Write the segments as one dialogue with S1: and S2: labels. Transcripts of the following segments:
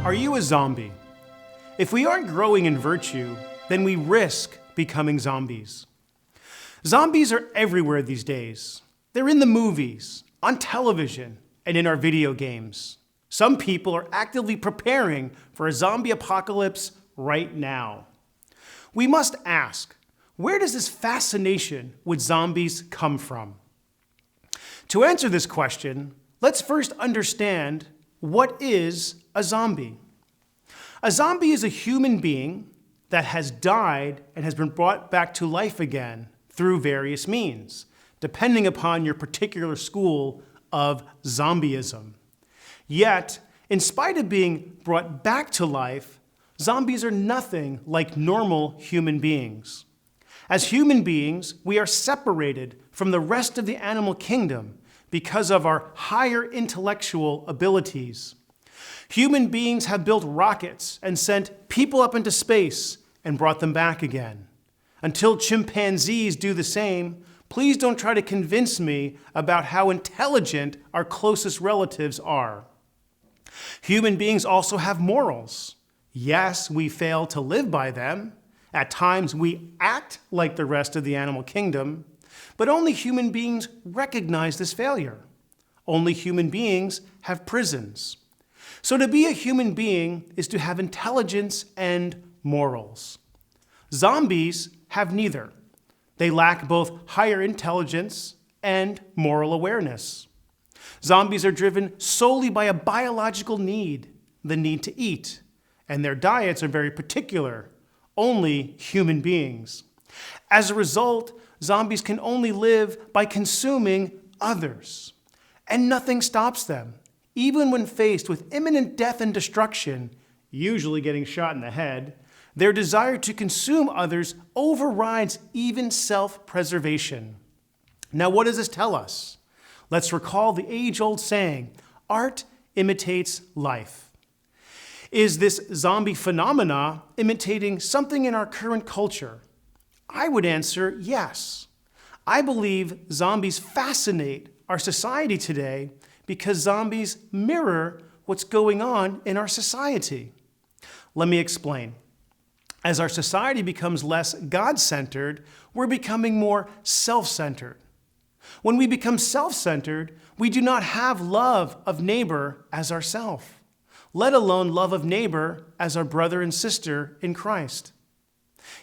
S1: Are you a zombie? If we aren't growing in virtue, then we risk becoming zombies. Zombies are everywhere these days. They're in the movies, on television, and in our video games. Some people are actively preparing for a zombie apocalypse right now. We must ask, where does this fascination with zombies come from? To answer this question, let's first understand what is a zombie. A zombie is a human being that has died and has been brought back to life again through various means, depending upon your particular school of zombieism. Yet, in spite of being brought back to life, zombies are nothing like normal human beings. As human beings, we are separated from the rest of the animal kingdom because of our higher intellectual abilities. Human beings have built rockets and sent people up into space and brought them back again. Until chimpanzees do the same, please don't try to convince me about how intelligent our closest relatives are. Human beings also have morals. Yes, we fail to live by them. At times, we act like the rest of the animal kingdom, but only human beings recognize this failure. Only human beings have prisons. So to be a human being is to have intelligence and morals. Zombies have neither. They lack both higher intelligence and moral awareness. Zombies are driven solely by a biological need, the need to eat, and their diets are very particular, only human beings. As a result, zombies can only live by consuming others, and nothing stops them. Even when faced with imminent death and destruction, usually getting shot in the head, their desire to consume others overrides even self-preservation. Now, what does this tell us? Let's recall the age-old saying, art imitates life. Is this zombie phenomena imitating something in our current culture? I would answer yes. I believe zombies fascinate our society today because zombies mirror what's going on in our society. Let me explain. As our society becomes less God-centered, we're becoming more self-centered. When we become self-centered, we do not have love of neighbor as ourself, let alone love of neighbor as our brother and sister in Christ.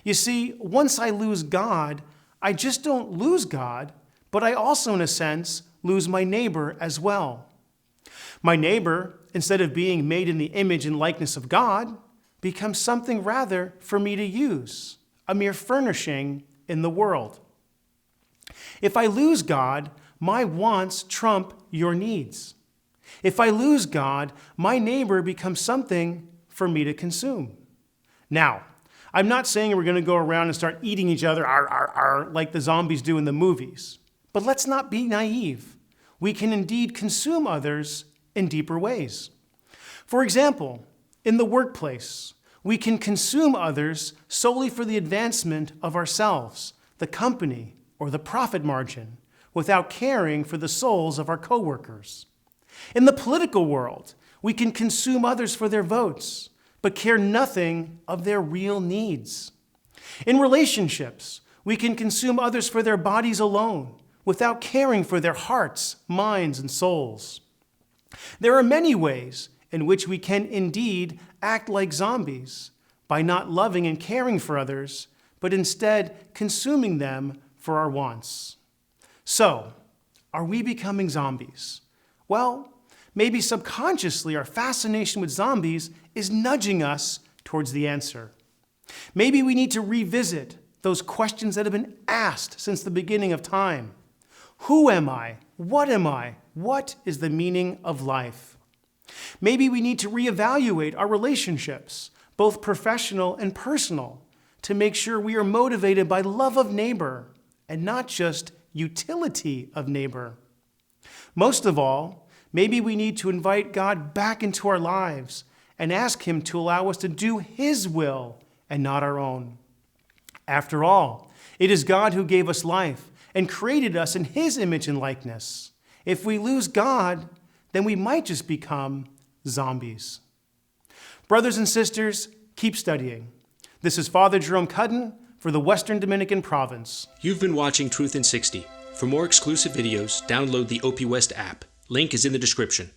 S1: You see, once I lose God, I just don't lose God, but I also, in a sense, lose my neighbor as well. My neighbor, instead of being made in the image and likeness of God, becomes something rather for me to use, a mere furnishing in the world. If I lose God, my wants trump your needs. If I lose God, my neighbor becomes something for me to consume. Now, I'm not saying we're going to go around and start eating each other like the zombies do in the movies. But let's not be naive. We can indeed consume others in deeper ways. For example, in the workplace, we can consume others solely for the advancement of ourselves, the company, or the profit margin, without caring for the souls of our coworkers. In the political world, we can consume others for their votes, but care nothing of their real needs. In relationships, we can consume others for their bodies alone, without caring for their hearts, minds, and souls. There are many ways in which we can indeed act like zombies by not loving and caring for others, but instead consuming them for our wants. So, are we becoming zombies? Well, maybe subconsciously our fascination with zombies is nudging us towards the answer. Maybe we need to revisit those questions that have been asked since the beginning of time. Who am I? What am I? What is the meaning of life? Maybe we need to reevaluate our relationships, both professional and personal, to make sure we are motivated by love of neighbor and not just utility of neighbor. Most of all, maybe we need to invite God back into our lives and ask Him to allow us to do His will and not our own. After all, it is God who gave us life and created us in His image and likeness. If we lose God, then we might just become zombies. Brothers and sisters, keep studying. This is Father Jerome Cudden for the Western Dominican Province.
S2: You've been watching Truth in 60. For more exclusive videos, download the OPwest app. Link is in the description.